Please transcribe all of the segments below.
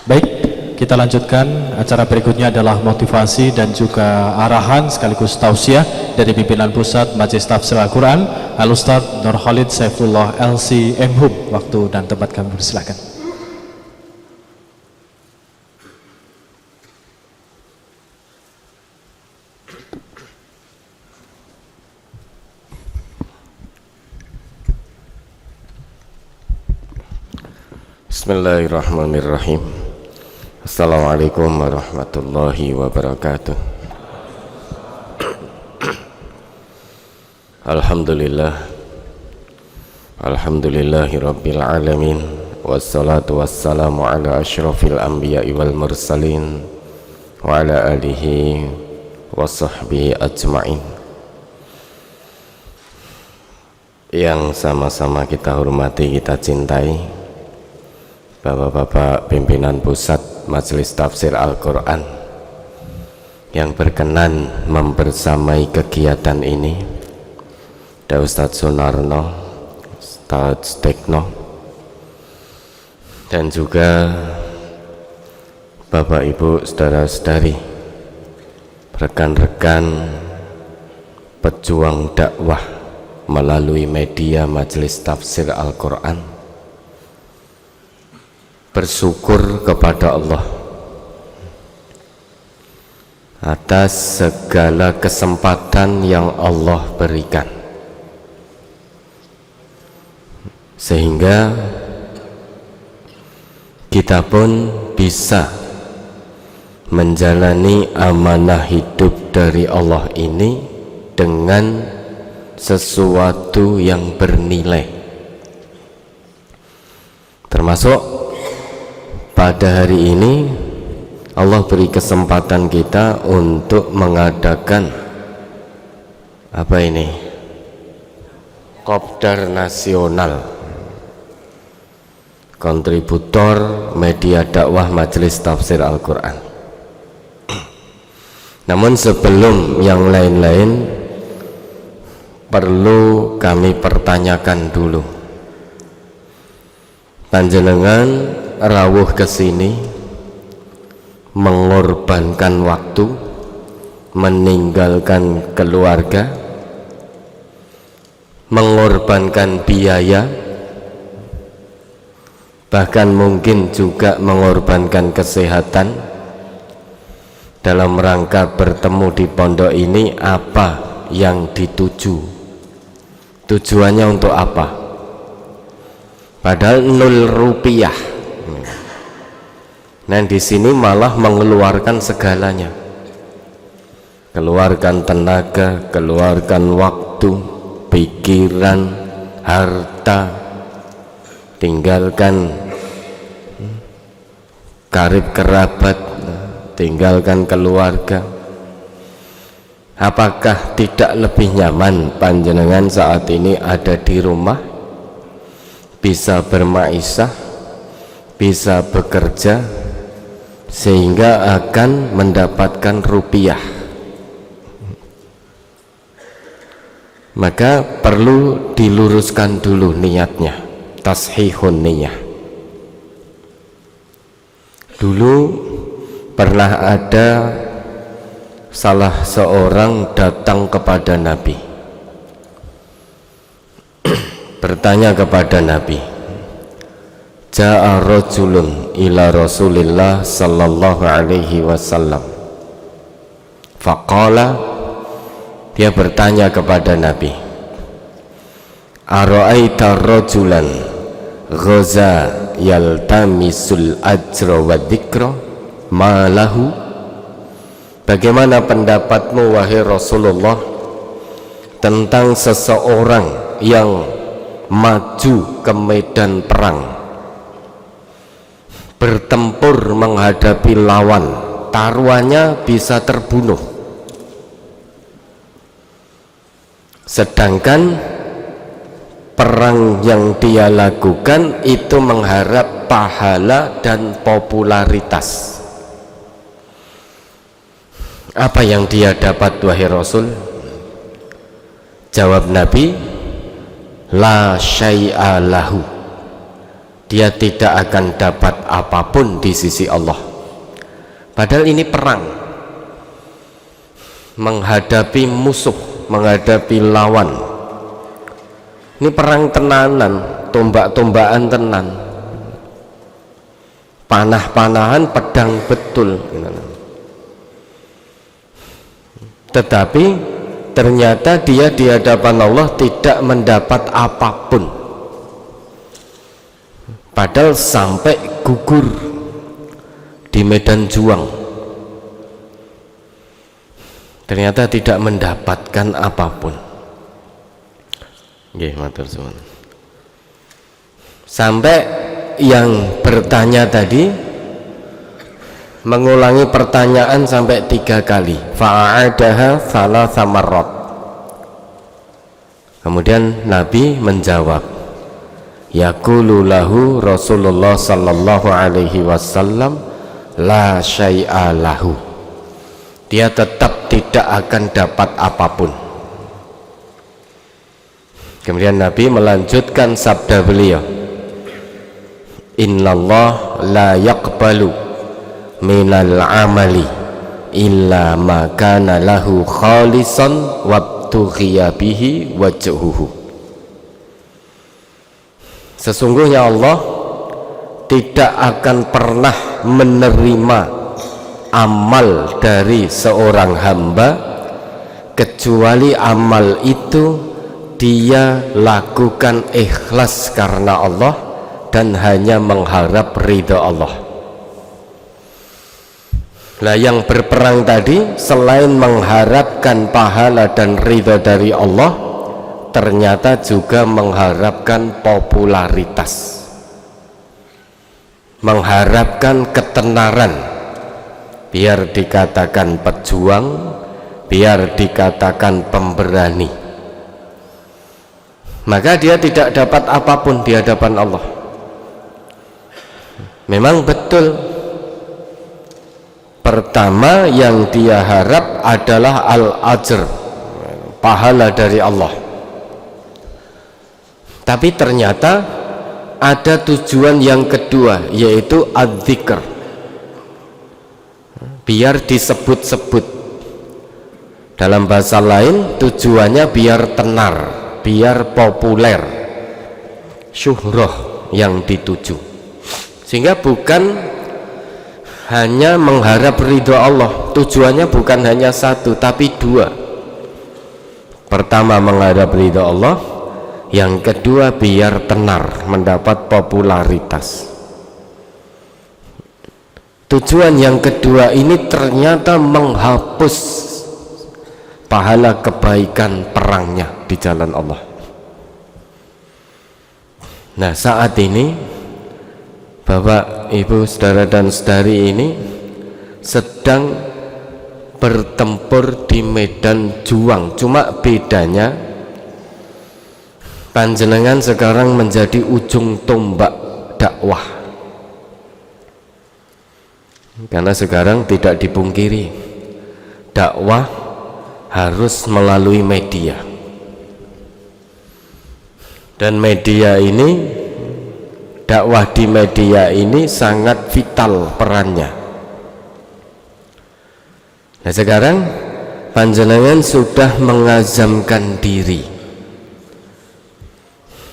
Baik, kita lanjutkan. Acara berikutnya adalah motivasi dan juga arahan sekaligus tausiah dari pimpinan pusat Majelis Tafsir Al-Quran Al-Ustadz Nur Khalid Saifullah LC MHub. Waktu dan tempat kami persilakan. Bismillahirrahmanirrahim. Assalamualaikum warahmatullahi wabarakatuh. Alhamdulillah, alhamdulillahi rabbil alamin, wassalatu wassalamu ala asyrafil anbiya'i wal mursalin wa ala alihi wa sahbihi ajma'in. Yang sama-sama kita hormati, kita cintai, Bapak-bapak pimpinan pusat Majelis Tafsir Al-Quran yang berkenan membersamai kegiatan ini, ada Ustadz Sunarno, Ustadz Tekno, dan juga Bapak Ibu saudara-saudari, rekan-rekan pejuang dakwah melalui media Majelis Tafsir Al-Quran. Bersyukur kepada Allah atas segala kesempatan yang Allah berikan, sehingga kita pun bisa menjalani amanah hidup dari Allah ini dengan sesuatu yang bernilai, termasuk pada hari ini Allah beri kesempatan kita untuk mengadakan apa ini? Kopdar nasional, kontributor media dakwah Majelis Tafsir Al-Quran. Namun sebelum yang lain-lain, perlu kami pertanyakan dulu, panjenengan rawuh ke sini mengorbankan waktu, meninggalkan keluarga, mengorbankan biaya, bahkan mungkin juga mengorbankan kesehatan dalam rangka bertemu di pondok ini. Apa yang dituju? Tujuannya untuk apa? Padahal 0 rupiah. Nah, di sini malah mengeluarkan segalanya, keluarkan tenaga, keluarkan waktu, pikiran, harta, tinggalkan karib kerabat, tinggalkan keluarga. Apakah tidak lebih nyaman panjenengan saat ini ada di rumah, bisa bermaisah, bisa bekerja, sehingga akan mendapatkan rupiah? Maka perlu diluruskan dulu niatnya, tashihun niyah. Dulu pernah ada salah seorang datang kepada Nabi, bertanya kepada Nabi, ja'a rajulun ila Rasulillah sallallahu alaihi wasallam. Faqala, dia bertanya kepada Nabi, ara'aita rajulan ghaza yaltamisul ajra wa dzikra ma lahu? Bagaimana pendapatmu wahai Rasulullah tentang seseorang yang maju ke medan perang, bertempur menghadapi lawan, taruhannya bisa terbunuh, sedangkan perang yang dia lakukan itu mengharap pahala dan popularitas. Apa yang dia dapat wahai Rasul? Jawab Nabi, la syai'a lahu, dia tidak akan dapat apapun di sisi Allah. Padahal ini perang, menghadapi musuh, menghadapi lawan. Ini perang tenanan, tombak-tombakan tenan, panah-panahan, pedang betul. Tetapi ternyata dia di hadapan Allah tidak mendapat apapun, padahal sampai gugur di medan juang, ternyata tidak mendapatkan apapun. Nggih, matur suwun. Sampai yang bertanya tadi mengulangi pertanyaan sampai 3 kali, fa'adaha thalatha marrat. Kemudian Nabi menjawab, yaqulu lahu Rasulullah sallallahu alaihi wasallam, la syai'a lahu. Dia tetap tidak akan dapat apapun. Kemudian Nabi melanjutkan sabda beliau, innallah la yaqbalu minal amali illa ma kana lahu khalisan wabtughiya bihi wajhuhu. Sesungguhnya Allah tidak akan pernah menerima amal dari seorang hamba kecuali amal itu dia lakukan ikhlas karena Allah dan hanya mengharap ridha Allah. Nah, yang berperang tadi selain mengharapkan pahala dan ridha dari Allah, ternyata juga mengharapkan popularitas, mengharapkan ketenaran, biar dikatakan pejuang, biar dikatakan pemberani. Maka dia tidak dapat apapun di hadapan Allah. Memang betul, pertama yang dia harap adalah al-ajr, pahala dari Allah. Tapi ternyata ada tujuan yang kedua, yaitu adzikr, biar disebut-sebut. Dalam bahasa lain tujuannya biar tenar, biar populer, syuhrah yang dituju. Sehingga bukan hanya mengharap ridho Allah, tujuannya bukan hanya satu tapi dua. Pertama mengharap ridho Allah, yang kedua biar tenar, mendapat popularitas. Tujuan yang kedua ini ternyata menghapus pahala kebaikan perangnya di jalan Allah. Nah, saat ini Bapak, Ibu, saudara dan saudari ini sedang bertempur di medan juang. Cuma bedanya panjenengan sekarang menjadi ujung tombak dakwah. Karena sekarang tidak dipungkiri, dakwah harus melalui media. Dan media ini, dakwah di media ini sangat vital perannya. Nah, sekarang panjenengan sudah mengazamkan diri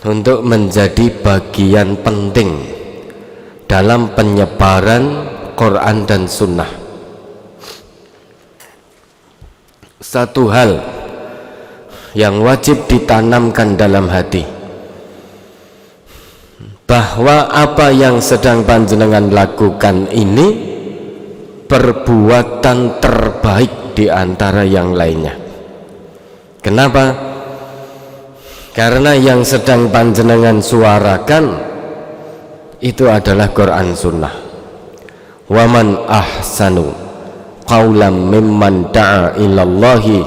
untuk menjadi bagian penting dalam penyebaran Quran dan Sunnah. Satu hal yang wajib ditanamkan dalam hati, bahwa apa yang sedang panjenengan lakukan ini perbuatan terbaik di antara yang lainnya. Kenapa? Karena yang sedang panjenengan suarakan itu adalah Quran Sunnah. Waman ahsanu qawlan mimman da'a ilallahi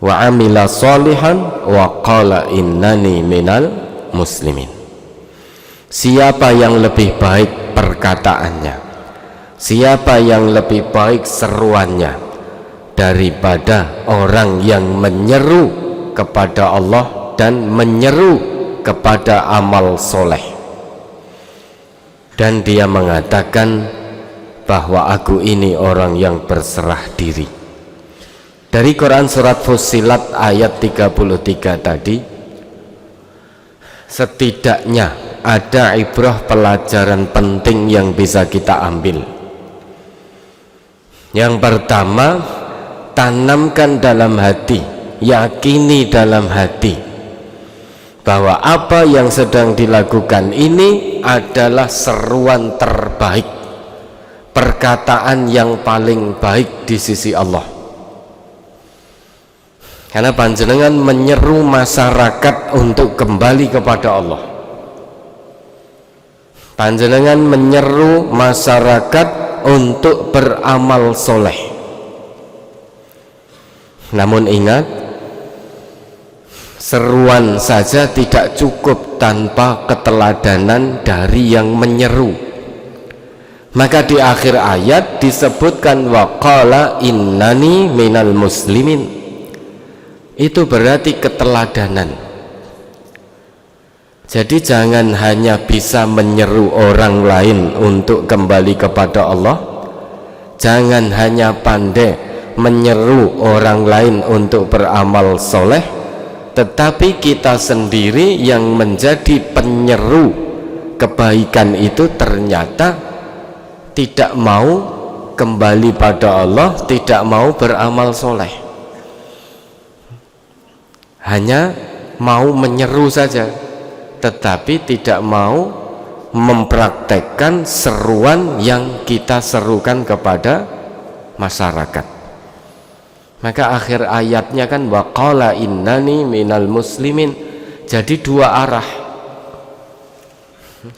wa amila salihan wa qala innani minal muslimin. Siapa yang lebih baik perkataannya, siapa yang lebih baik seruannya daripada orang yang menyeru kepada Allah dan menyeru kepada amal soleh. Dan dia mengatakan bahwa aku ini orang yang berserah diri. Dari Quran surat Fussilat ayat 33 tadi, setidaknya ada ibrah pelajaran penting yang bisa kita ambil. Yang pertama, tanamkan dalam hati, yakini dalam hati bahwa apa yang sedang dilakukan ini adalah seruan terbaik, perkataan yang paling baik di sisi Allah. Karena panjenengan menyeru masyarakat untuk kembali kepada Allah. Panjenengan menyeru masyarakat untuk beramal soleh. Namun ingat, seruan saja tidak cukup tanpa keteladanan dari yang menyeru. Maka di akhir ayat disebutkan waqala innani minal muslimin. Itu berarti keteladanan. Jadi jangan hanya bisa menyeru orang lain untuk kembali kepada Allah, jangan hanya pandai menyeru orang lain untuk beramal soleh, tetapi kita sendiri yang menjadi penyeru kebaikan itu ternyata tidak mau kembali pada Allah, tidak mau beramal soleh, hanya mau menyeru saja, tetapi tidak mau mempraktekkan seruan yang kita serukan kepada masyarakat. Maka akhir ayatnya kan waqala innani minal muslimin. Jadi dua arah,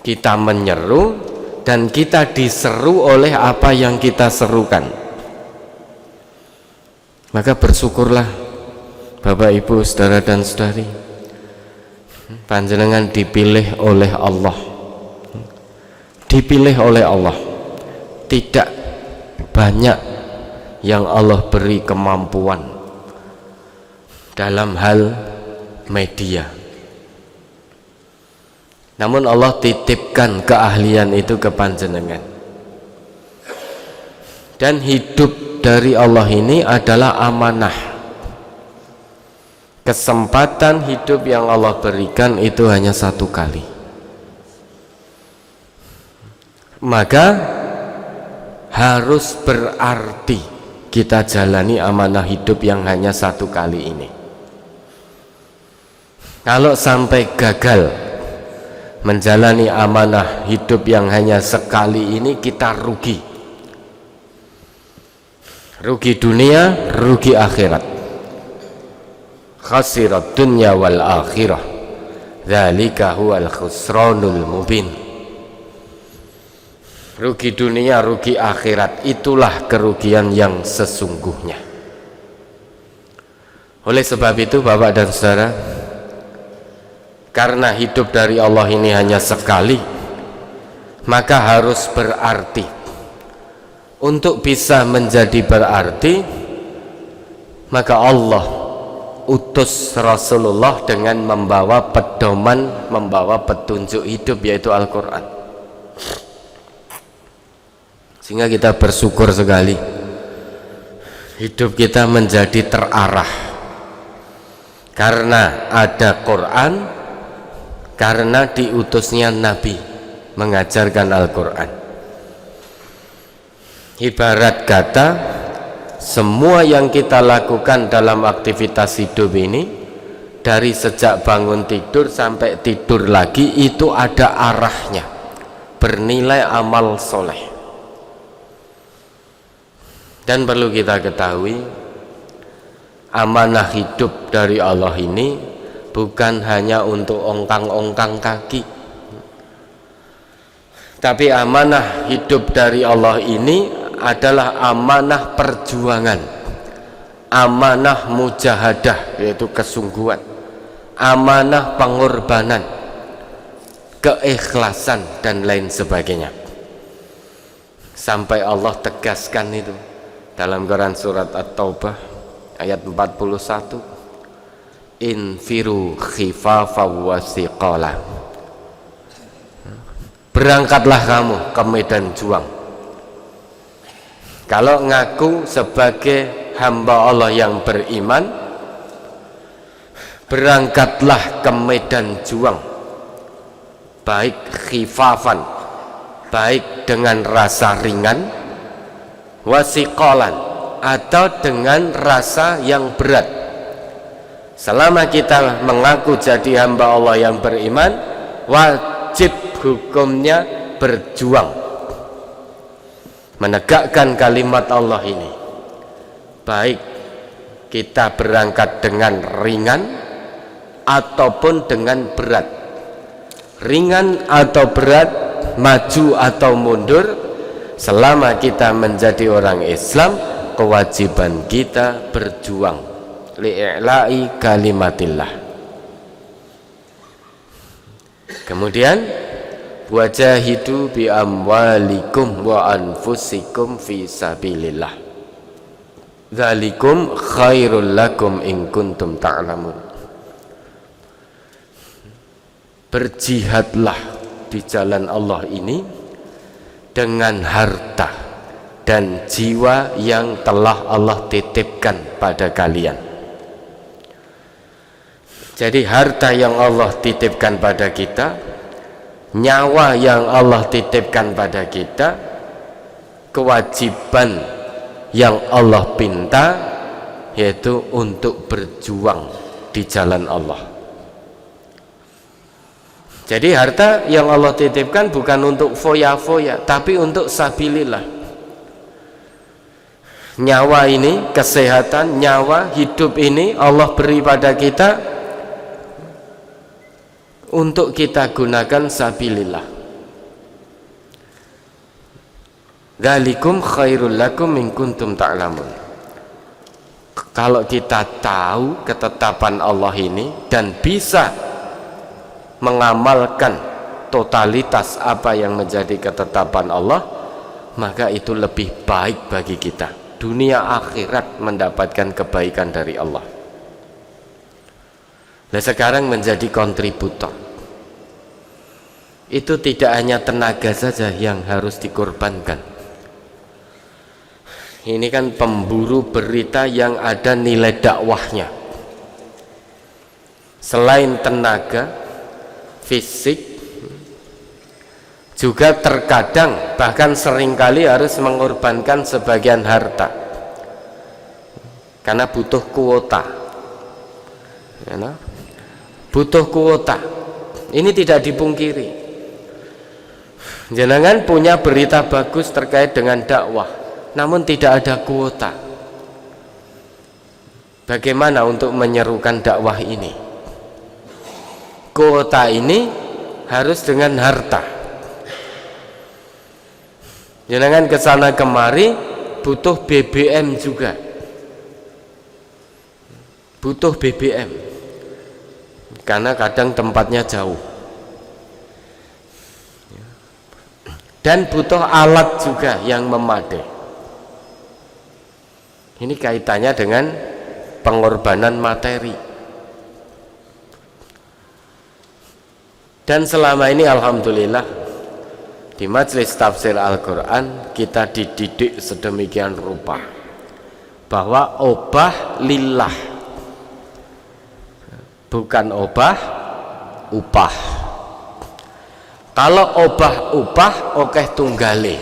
kita menyeru dan kita diseru oleh apa yang kita serukan. Maka bersyukurlah Bapak, Ibu, saudara dan saudari, panjenengan dipilih oleh Allah. Dipilih oleh Allah. Tidak banyak yang Allah beri kemampuan dalam hal media. Namun Allah titipkan keahlian itu ke panjenengan. Dan hidup dari Allah ini adalah amanah. Kesempatan hidup yang Allah berikan itu hanya satu kali. Maka harus berarti kita jalani amanah hidup yang hanya satu kali ini. Kalau sampai gagal menjalani amanah hidup yang hanya sekali ini, kita rugi. Rugi dunia, rugi akhirat. Khasirat dunya wal akhirah, dzalika huwal khusranul mubin. Rugi dunia, rugi akhirat, itulah kerugian yang sesungguhnya. Oleh sebab itu Bapak dan Saudara, karena hidup dari Allah ini hanya sekali, maka harus berarti. Untuk bisa menjadi berarti, maka Allah utus Rasulullah dengan membawa pedoman, membawa petunjuk hidup, yaitu Al-Quran. Sehingga kita bersyukur sekali hidup kita menjadi terarah karena ada Quran, karena diutusnya Nabi mengajarkan Al-Quran. Ibarat kata, semua yang kita lakukan dalam aktivitas hidup ini, dari sejak bangun tidur sampai tidur lagi, itu ada arahnya, bernilai amal soleh. Dan perlu kita ketahui, amanah hidup dari Allah ini bukan hanya untuk ongkang-ongkang kaki, tapi amanah hidup dari Allah ini adalah amanah perjuangan, amanah mujahadah, yaitu kesungguhan, amanah pengorbanan, keikhlasan, dan lain sebagainya. Sampai Allah tegaskan itu dalam Quran surat At-Taubah ayat 41, infiru khifafa wa thiqala. Berangkatlah kamu ke medan juang. Kalau ngaku sebagai hamba Allah yang beriman, berangkatlah ke medan juang, baik khifafan, baik dengan rasa ringan, wasiqalan, atau dengan rasa yang berat. Selama kita mengaku jadi hamba Allah yang beriman, wajib hukumnya berjuang menegakkan kalimat Allah ini. Baik kita berangkat dengan ringan ataupun dengan berat, ringan atau berat, maju atau mundur, selama kita menjadi orang Islam, kewajiban kita berjuang li'i'la'i kalimatillah. Kemudian wajahidu bi amwalikum wa anfusikum fi sabilillah, dzalikum khairul lakum in kuntum ta'lamun. Berjihadlah di jalan Allah ini dengan harta dan jiwa yang telah Allah titipkan pada kalian. Jadi harta yang Allah titipkan pada kita, nyawa yang Allah titipkan pada kita, kewajiban yang Allah pinta yaitu untuk berjuang di jalan Allah. Jadi harta yang Allah titipkan bukan untuk foya-foya, tapi untuk sabilillah. Nyawa ini, kesehatan, nyawa, hidup ini Allah beri pada kita untuk kita gunakan sabilillah. Dzalikum khairul lakum in kuntum ta'lamun. Kalau kita tahu ketetapan Allah ini dan bisa mengamalkan totalitas apa yang menjadi ketetapan Allah, maka itu lebih baik bagi kita. Dunia akhirat mendapatkan kebaikan dari Allah. Nah, sekarang menjadi kontributor. Itu tidak hanya tenaga saja yang harus dikorbankan. Ini kan pemburu berita yang ada nilai dakwahnya. Selain tenaga fisik, juga terkadang bahkan seringkali harus mengorbankan sebagian harta karena butuh kuota. Butuh kuota. Ini tidak dipungkiri. Jenengan punya berita bagus terkait dengan dakwah, namun tidak ada kuota. Bagaimana untuk menyerukan dakwah ini? Kuota ini harus dengan harta. Jenengan kesana kemari butuh BBM juga. Butuh BBM. Karena kadang tempatnya jauh. Dan butuh alat juga yang memadai. Ini kaitannya dengan pengorbanan materi. Dan selama ini alhamdulillah di majelis tafsir Al-Quran kita dididik sedemikian rupa bahwa obah lillah, bukan obah upah. Kalau obah upah okeh tunggale,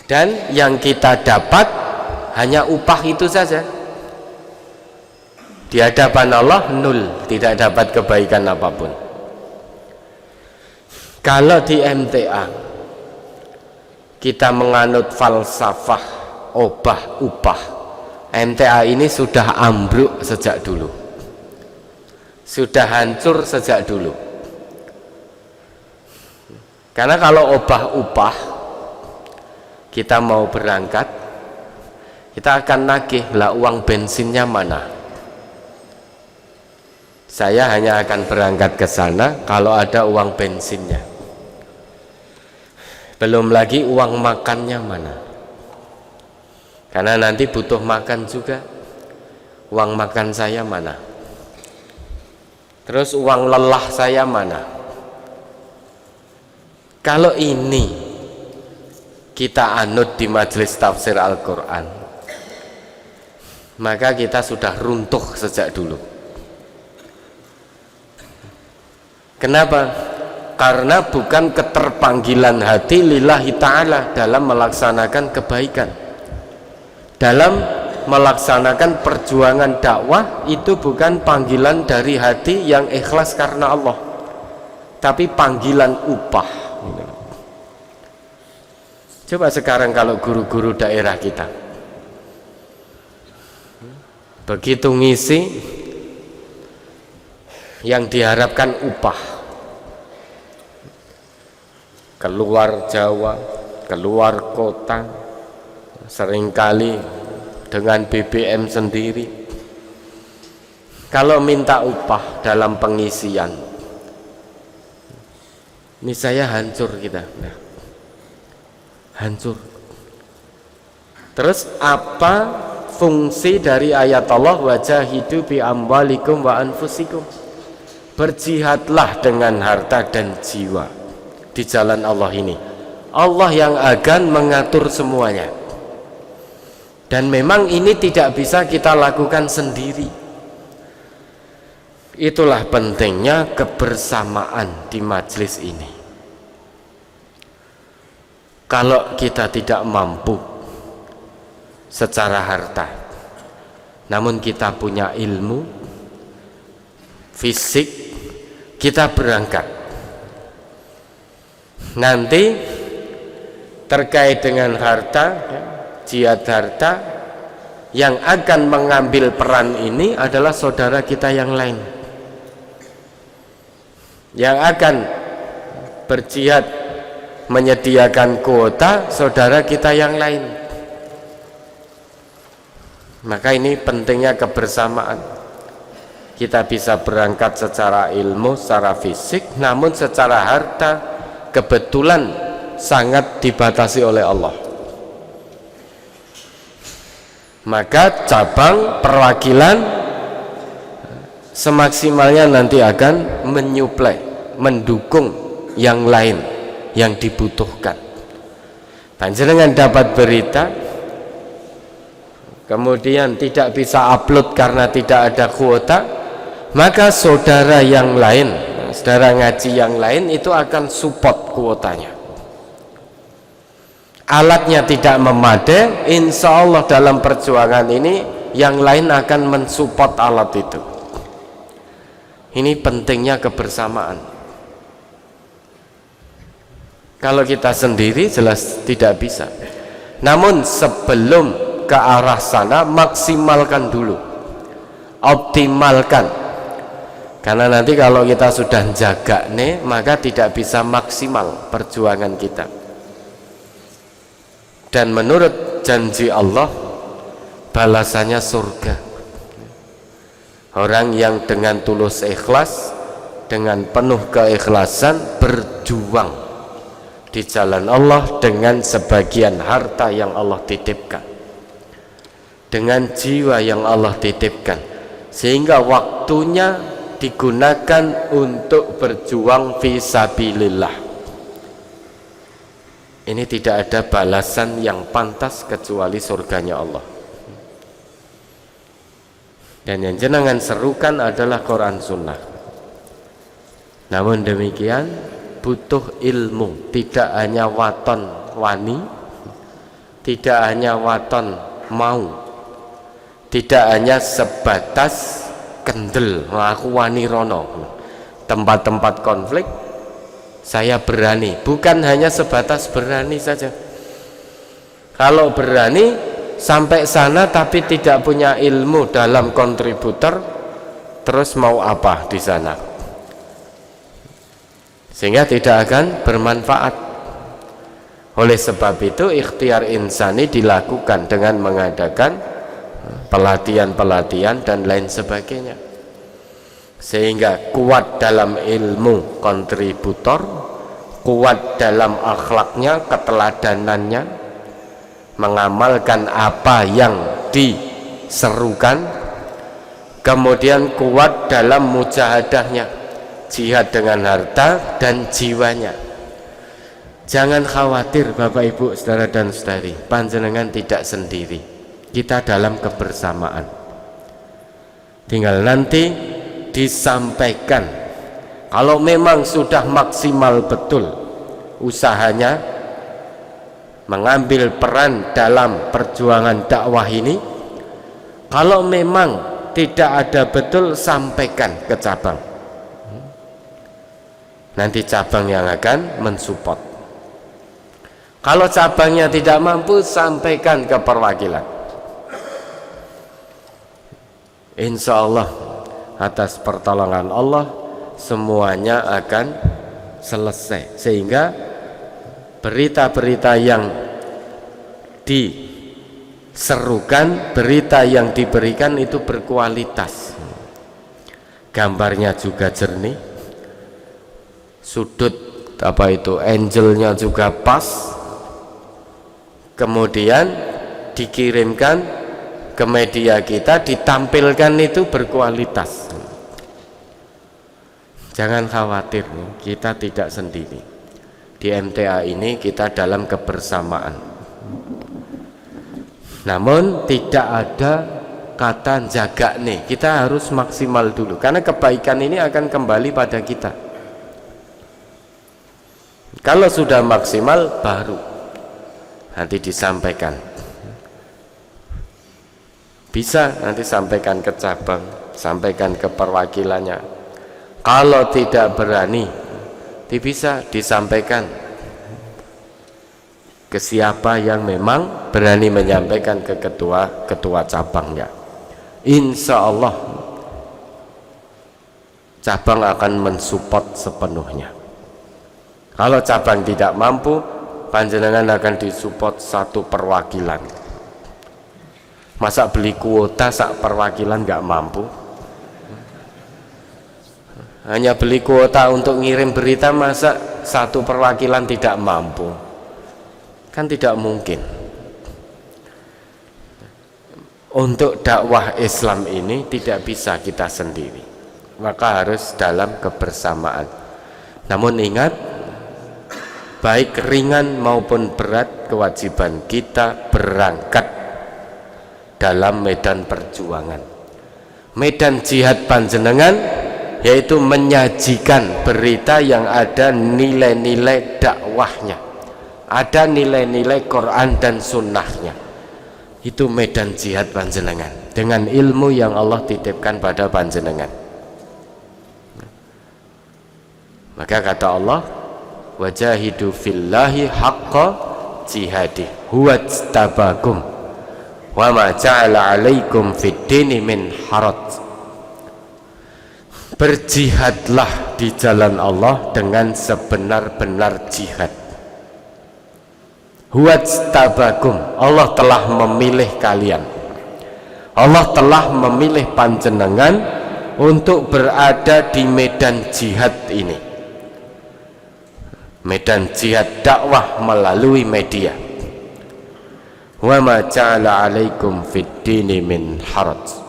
dan yang kita dapat hanya upah itu saja. Di hadapan Allah nol, tidak dapat kebaikan apapun. Kalau di MTA kita menganut falsafah obah upah, MTA ini sudah ambruk sejak dulu, sudah hancur sejak dulu. Karena kalau obah upah, kita mau berangkat, kita akan nagih, lah uang bensinnya mana? Saya hanya akan berangkat ke sana kalau ada uang bensinnya. Belum lagi uang makannya mana? Karena nanti butuh makan juga. Uang makan saya mana? Terus uang lelah saya mana? Kalau ini kita anut di majelis tafsir Al-Quran, maka kita sudah runtuh sejak dulu. Kenapa? Karena bukan keterpanggilan hati lillahi ta'ala dalam melaksanakan kebaikan, dalam melaksanakan perjuangan dakwah. Itu bukan panggilan dari hati yang ikhlas karena Allah, tapi panggilan upah. Coba sekarang kalau guru-guru daerah kita begitu ngisi, yang diharapkan upah, keluar Jawa, keluar kota, seringkali dengan BBM sendiri. Kalau minta upah dalam pengisian, ini saya hancur kita. Nah, hancur. Terus apa fungsi dari ayat Allah wajahidu bi amwalikum wa anfusikum? Berjihadlah dengan harta dan jiwa di jalan Allah ini. Allah yang akan mengatur semuanya. Dan memang ini tidak bisa kita lakukan sendiri. Itulah pentingnya kebersamaan di majelis ini. Kalau kita tidak mampu secara harta, namun kita punya ilmu, fisik, kita berangkat. Nanti terkait dengan harta, jihad harta, yang akan mengambil peran ini adalah saudara kita yang lain, yang akan berjihad menyediakan kuota saudara kita yang lain. Maka ini pentingnya kebersamaan. Kita bisa berangkat secara ilmu, secara fisik, namun secara harta kebetulan sangat dibatasi oleh Allah. Maka cabang perwakilan semaksimalnya nanti akan menyuplai, mendukung yang lain yang dibutuhkan. Panjenengan dapat berita, kemudian tidak bisa upload karena tidak ada kuota, maka saudara yang lain, saudara ngaji yang lain itu akan support kuotanya. Alatnya tidak memadai, insya Allah dalam perjuangan ini yang lain akan mensupport alat itu. Ini pentingnya kebersamaan. Kalau kita sendiri jelas tidak bisa. Namun sebelum ke arah sana, maksimalkan dulu, optimalkan. Karena nanti kalau kita sudah jaga nih, maka tidak bisa maksimal perjuangan kita. Dan menurut janji Allah, balasannya surga. Orang yang dengan tulus ikhlas, dengan penuh keikhlasan berjuang di jalan Allah dengan sebagian harta yang Allah titipkan, dengan jiwa yang Allah titipkan, sehingga waktunya digunakan untuk berjuang fi sabilillah. Ini tidak ada balasan yang pantas kecuali surganya Allah. Dan yang jenengan serukan adalah Quran Sunnah. Namun demikian butuh ilmu, tidak hanya waton wani, tidak hanya waton mau, tidak hanya sebatas kendel aku wani rono. Tempat-tempat konflik saya berani, bukan hanya sebatas berani saja. Kalau berani sampai sana tapi tidak punya ilmu dalam kontributor, terus mau apa di sana? Sehingga tidak akan bermanfaat. Oleh sebab itu ikhtiar insani dilakukan dengan mengadakan pelatihan-pelatihan dan lain sebagainya, sehingga kuat dalam ilmu kontributor, kuat dalam akhlaknya, keteladanannya, mengamalkan apa yang diserukan, kemudian kuat dalam mujahadahnya, jihad dengan harta dan jiwanya. Jangan khawatir Bapak Ibu saudara dan saudari, panjenengan tidak sendiri, kita dalam kebersamaan. Tinggal nanti disampaikan kalau memang sudah maksimal betul usahanya mengambil peran dalam perjuangan dakwah ini. Kalau memang tidak ada betul, sampaikan ke cabang, nanti cabang yang akan mensupport. Kalau cabangnya tidak mampu, sampaikan ke perwakilan. Insya Allah atas pertolongan Allah semuanya akan selesai, sehingga berita-berita yang diserukan, berita yang diberikan itu berkualitas, gambarnya juga jernih, sudut angle-nya juga pas, kemudian dikirimkan ke media kita, ditampilkan itu berkualitas. Jangan khawatir, kita tidak sendiri. Di MTA ini kita dalam kebersamaan. Namun tidak ada kata jaga nih, kita harus maksimal dulu, karena kebaikan ini akan kembali pada kita. Kalau sudah maksimal baru nanti disampaikan. Bisa nanti sampaikan ke cabang, sampaikan ke perwakilannya. Kalau tidak berani, bisa disampaikan ke siapa yang memang berani menyampaikan ke ketua cabangnya. Insya Allah cabang akan mensupport sepenuhnya. Kalau cabang tidak mampu, panjenengan akan disupport satu perwakilan. Masa beli kuota sak perwakilan nggak mampu? Hanya beli kuota untuk ngirim berita, masa satu perwakilan tidak mampu? Kan tidak mungkin. Untuk dakwah Islam ini tidak bisa kita sendiri, maka harus dalam kebersamaan. Namun ingat, baik ringan maupun berat, kewajiban kita berangkat dalam medan perjuangan. Medan jihad panjenengan yaitu menyajikan berita yang ada nilai-nilai dakwahnya, ada nilai-nilai Quran dan sunnahnya. Itu medan jihad panjenengan dengan ilmu yang Allah titipkan pada panjenengan. Maka kata Allah, wajahidu fillahi haqqa jihadi huwajtabakum wa ma ja'ala alaikum fid dini min haraj. Berjihadlah di jalan Allah dengan sebenar-benar jihad. Huwajtabakum, Allah telah memilih kalian, Allah telah memilih panjenengan untuk berada di medan jihad ini, medan jihad dakwah melalui media. Wa ma ja'ala alaikum fid dini min haraj.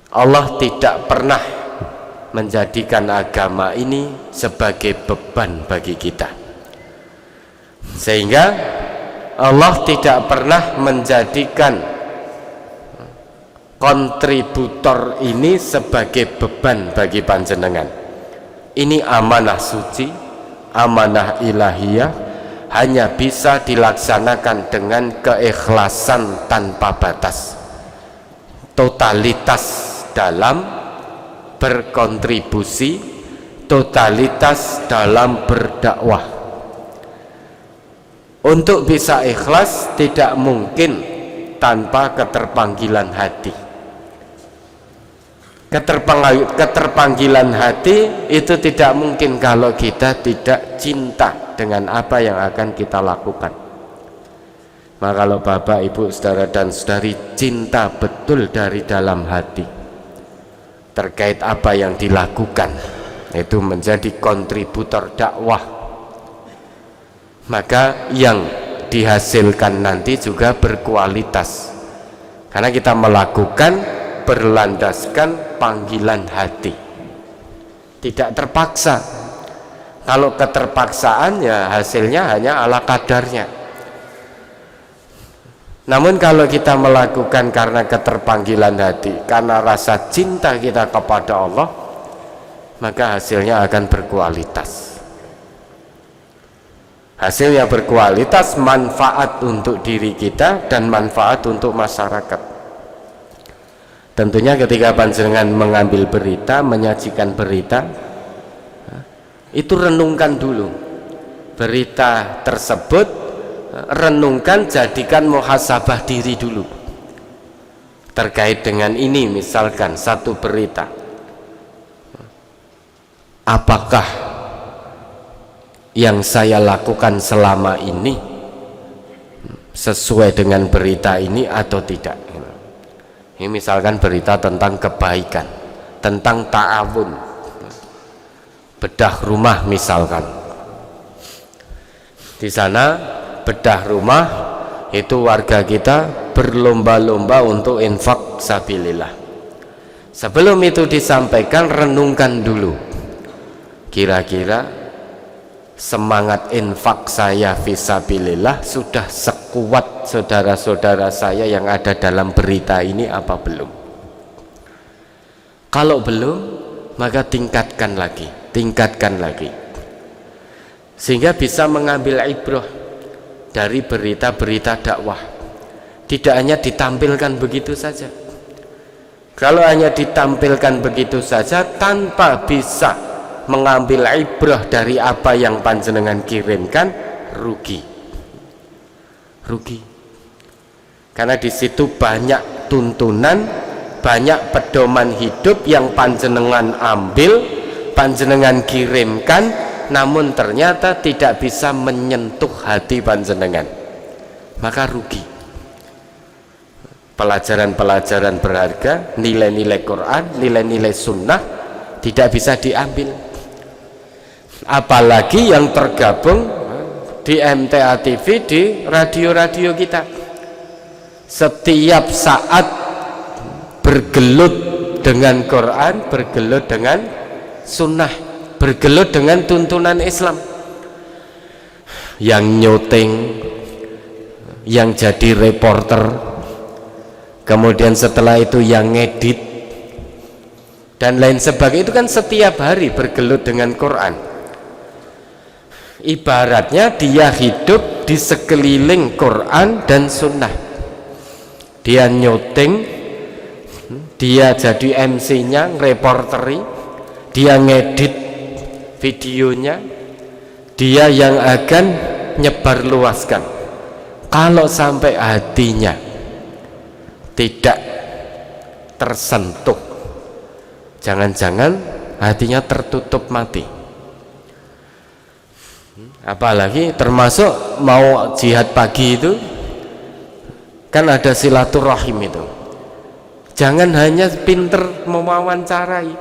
Allah tidak pernah menjadikan agama ini sebagai beban bagi kita, sehingga Allah tidak pernah menjadikan kontributor ini sebagai beban bagi panjenengan. Ini amanah suci, amanah ilahiyah, hanya bisa dilaksanakan dengan keikhlasan tanpa batas, totalitas dalam berkontribusi, totalitas dalam berdakwah. Untuk bisa ikhlas tidak mungkin tanpa keterpanggilan hati. Keterpanggilan hati itu tidak mungkin kalau kita tidak cinta dengan apa yang akan kita lakukan. Maka kalau Bapak, Ibu, saudara dan saudari cinta betul dari dalam hati terkait apa yang dilakukan, itu menjadi kontributor dakwah, maka yang dihasilkan nanti juga berkualitas, karena kita melakukan berlandaskan panggilan hati, tidak terpaksa. Kalau keterpaksaan ya hasilnya hanya ala kadarnya. Namun kalau kita melakukan karena keterpanggilan hati, karena rasa cinta kita kepada Allah, maka hasilnya akan berkualitas. Hasilnya berkualitas, manfaat untuk diri kita dan manfaat untuk masyarakat. Tentunya ketika panjenengan mengambil berita, menyajikan berita, itu renungkan dulu berita tersebut, renungkan, jadikan muhasabah diri dulu terkait dengan ini. Misalkan satu berita, apakah yang saya lakukan selama ini sesuai dengan berita ini atau tidak. Ini misalkan berita tentang kebaikan, tentang ta'awun, bedah rumah misalkan. Di sana bedah rumah itu warga kita berlomba-lomba untuk infak sabilillah. Sebelum itu disampaikan, renungkan dulu, kira-kira semangat infak saya fisabilillah sudah sekuat saudara-saudara saya yang ada dalam berita ini apa belum? Kalau belum, maka tingkatkan lagi, sehingga bisa mengambil ibrah dari berita-berita dakwah. Tidak hanya ditampilkan begitu saja. Kalau hanya ditampilkan begitu saja tanpa bisa mengambil ibrah dari apa yang panjenengan kirimkan, rugi. Karena di situ banyak tuntunan, banyak pedoman hidup yang panjenengan ambil, panjenengan kirimkan, namun ternyata tidak bisa menyentuh hati panjenengan, maka rugi. Pelajaran-pelajaran berharga, nilai-nilai Quran, nilai-nilai sunnah tidak bisa diambil. Apalagi yang tergabung di MTA TV, di radio-radio kita, setiap saat bergelut dengan Quran, bergelut dengan sunnah, bergelut dengan tuntunan Islam. Yang nyuting, yang jadi reporter, kemudian setelah itu yang ngedit dan lain sebagainya, itu kan setiap hari bergelut dengan Quran. Ibaratnya dia hidup di sekeliling Quran dan sunnah. Dia nyuting, dia jadi MC-nya, reporteri, dia ngedit videonya, dia yang akan nyebarluaskan. Kalau sampai hatinya tidak tersentuh, jangan-jangan hatinya tertutup mati. Apalagi termasuk mau jihad pagi itu kan ada silaturahim itu. Jangan hanya pinter mewawancarai,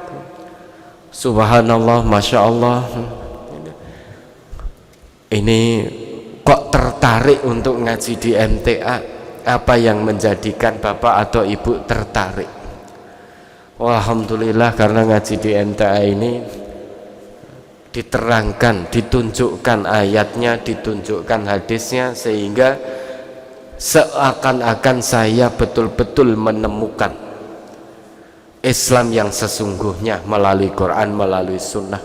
subhanallah, masya Allah, ini kok tertarik untuk ngaji di MTA, apa yang menjadikan bapak atau ibu tertarik? Alhamdulillah, karena ngaji di MTA ini diterangkan, ditunjukkan ayatnya, ditunjukkan hadisnya, sehingga seakan-akan saya betul-betul menemukan Islam yang sesungguhnya melalui Quran, melalui sunnah.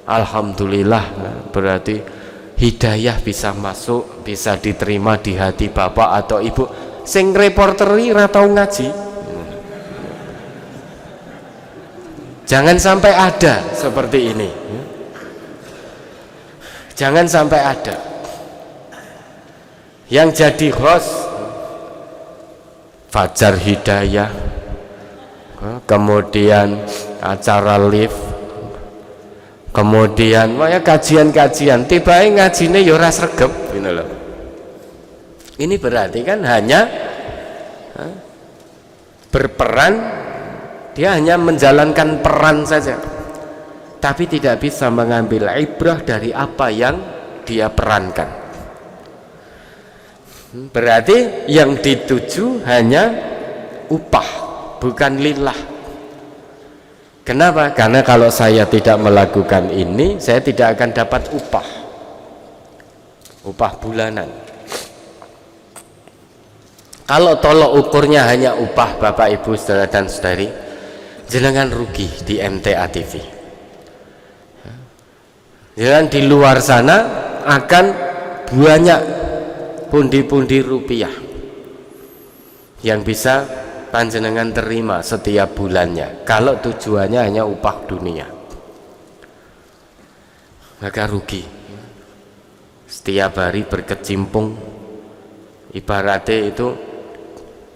Alhamdulillah, berarti hidayah bisa masuk, bisa diterima di hati bapak atau ibu. Sing reporteri ra tau ngaji. Jangan sampai ada seperti ini. Jangan sampai ada yang jadi host Fajar Hidayah, kemudian acara live, kemudian kajian-kajian, tiba-tiba ngajine ya ora sregep, gitu loh. Ini berarti kan hanya berperan, dia hanya menjalankan peran saja, tapi tidak bisa mengambil ibrah dari apa yang dia perankan. Berarti yang dituju hanya upah, bukan lillah. Kenapa? Karena kalau saya tidak melakukan ini, saya tidak akan dapat upah bulanan. Kalau tolok ukurnya hanya upah Bapak Ibu saudara dan saudari, jenengan rugi di MTA TV. Jangan di luar sana akan banyak pundi-pundi rupiah yang bisa panjenengan terima setiap bulannya kalau tujuannya hanya upah dunia, maka rugi. Setiap hari berkecimpung, ibaratnya itu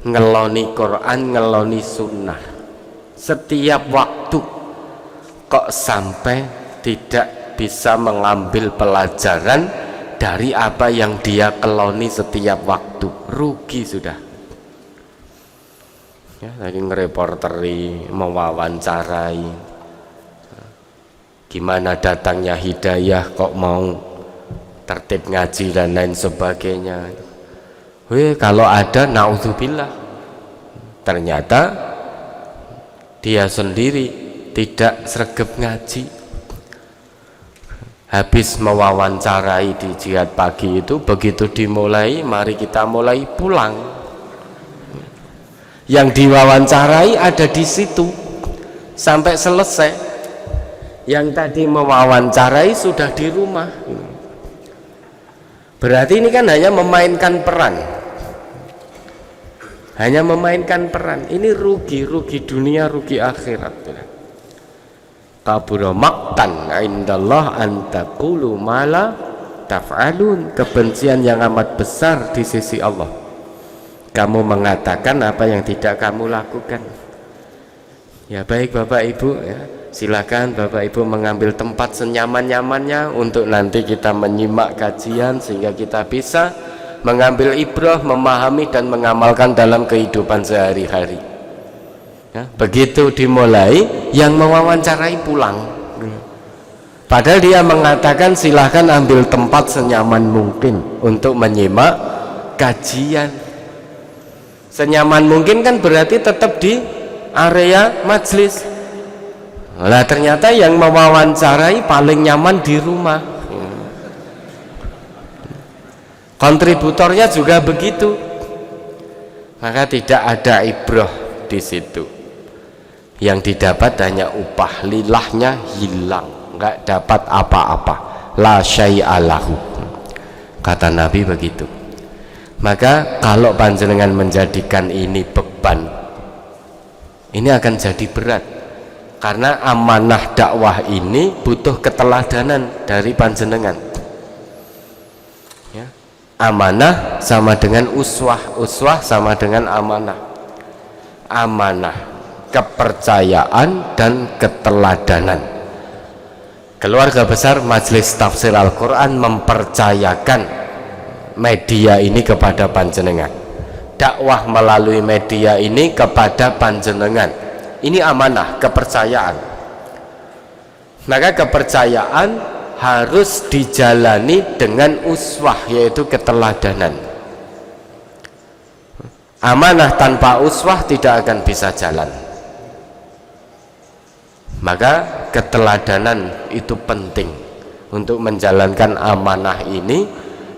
ngeloni Quran, ngeloni sunnah setiap waktu, kok sampai tidak bisa mengambil pelajaran dari apa yang dia keloni setiap waktu, rugi sudah. Ya, tadi ngereporteri, mewawancarai gimana datangnya hidayah kok mau tertib ngaji dan lain sebagainya. Kalau ada, naudzubillah, ternyata dia sendiri tidak sregep ngaji. Habis mewawancarai di jihad pagi itu, begitu dimulai, mari kita mulai, pulang. Yang diwawancarai ada di situ sampai selesai. Yang tadi mewawancarai sudah di rumah. Berarti ini kan hanya memainkan peran. Hanya memainkan peran. Ini rugi dunia, rugi akhirat. Kabura maqtan indallah an taqulu ma la taf'alun. Kebencian yang amat besar di sisi Allah, kamu mengatakan apa yang tidak kamu lakukan. Ya baik Bapak Ibu, ya, silakan Bapak Ibu mengambil tempat senyaman-nyamannya untuk nanti kita menyimak kajian sehingga kita bisa mengambil ibrah, memahami dan mengamalkan dalam kehidupan sehari-hari. Ya, begitu dimulai, yang mewawancarai pulang. Padahal dia mengatakan silahkan ambil tempat senyaman mungkin untuk menyimak kajian. Senyaman mungkin kan berarti tetap di area majelis. Lah ternyata yang mewawancarai paling nyaman di rumah. Kontributornya juga begitu. Maka tidak ada ibrah di situ. Yang didapat hanya upah, lilahnya hilang, nggak dapat apa-apa. La syai'a lahu. Kata Nabi begitu. Maka kalau panjenengan menjadikan ini beban, ini akan jadi berat. Karena amanah dakwah ini butuh keteladanan dari panjenengan. Ya. Amanah sama dengan uswah, uswah sama dengan amanah. Amanah, kepercayaan dan keteladanan. Keluarga besar Majelis Tafsir Al-Quran mempercayakan media ini kepada panjenengan, dakwah melalui media ini kepada panjenengan. Ini amanah, kepercayaan. Maka kepercayaan harus dijalani dengan uswah, yaitu keteladanan. Amanah tanpa uswah tidak akan bisa jalan. Maka keteladanan itu penting untuk menjalankan amanah ini,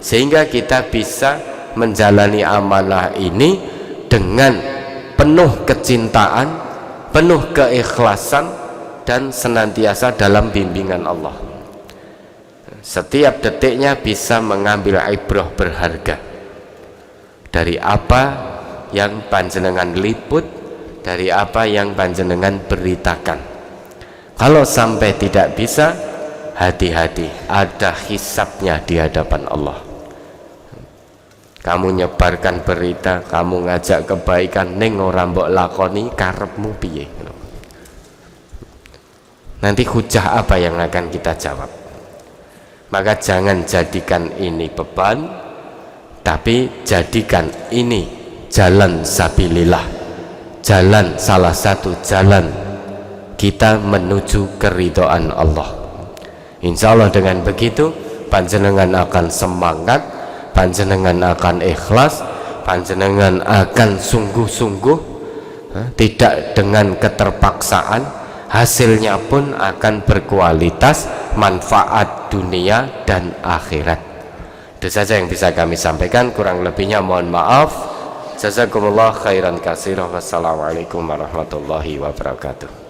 sehingga kita bisa menjalani amanah ini dengan penuh kecintaan, penuh keikhlasan, dan senantiasa dalam bimbingan Allah. Setiap detiknya bisa mengambil ibrah berharga dari apa yang panjenengan liput, dari apa yang panjenengan beritakan. Kalau sampai tidak bisa, hati-hati, ada hisabnya di hadapan Allah. Kamu nyebarkan berita, kamu ngajak kebaikan, ning ora mbok lakoni, karepmu piye? Nanti hujah apa yang akan kita jawab? Maka jangan jadikan ini beban, tapi jadikan ini jalan sabilillah, jalan, salah satu jalan kita menuju keridhaan Allah. Insya Allah dengan begitu panjenengan akan semangat, panjenengan akan ikhlas, panjenengan akan sungguh-sungguh tidak dengan keterpaksaan, hasilnya pun akan berkualitas, manfaat dunia dan akhirat. Itu saja yang bisa kami sampaikan, kurang lebihnya mohon maaf. Jazakumullah khairan katsira. Wassalamualaikum warahmatullahi wabarakatuh.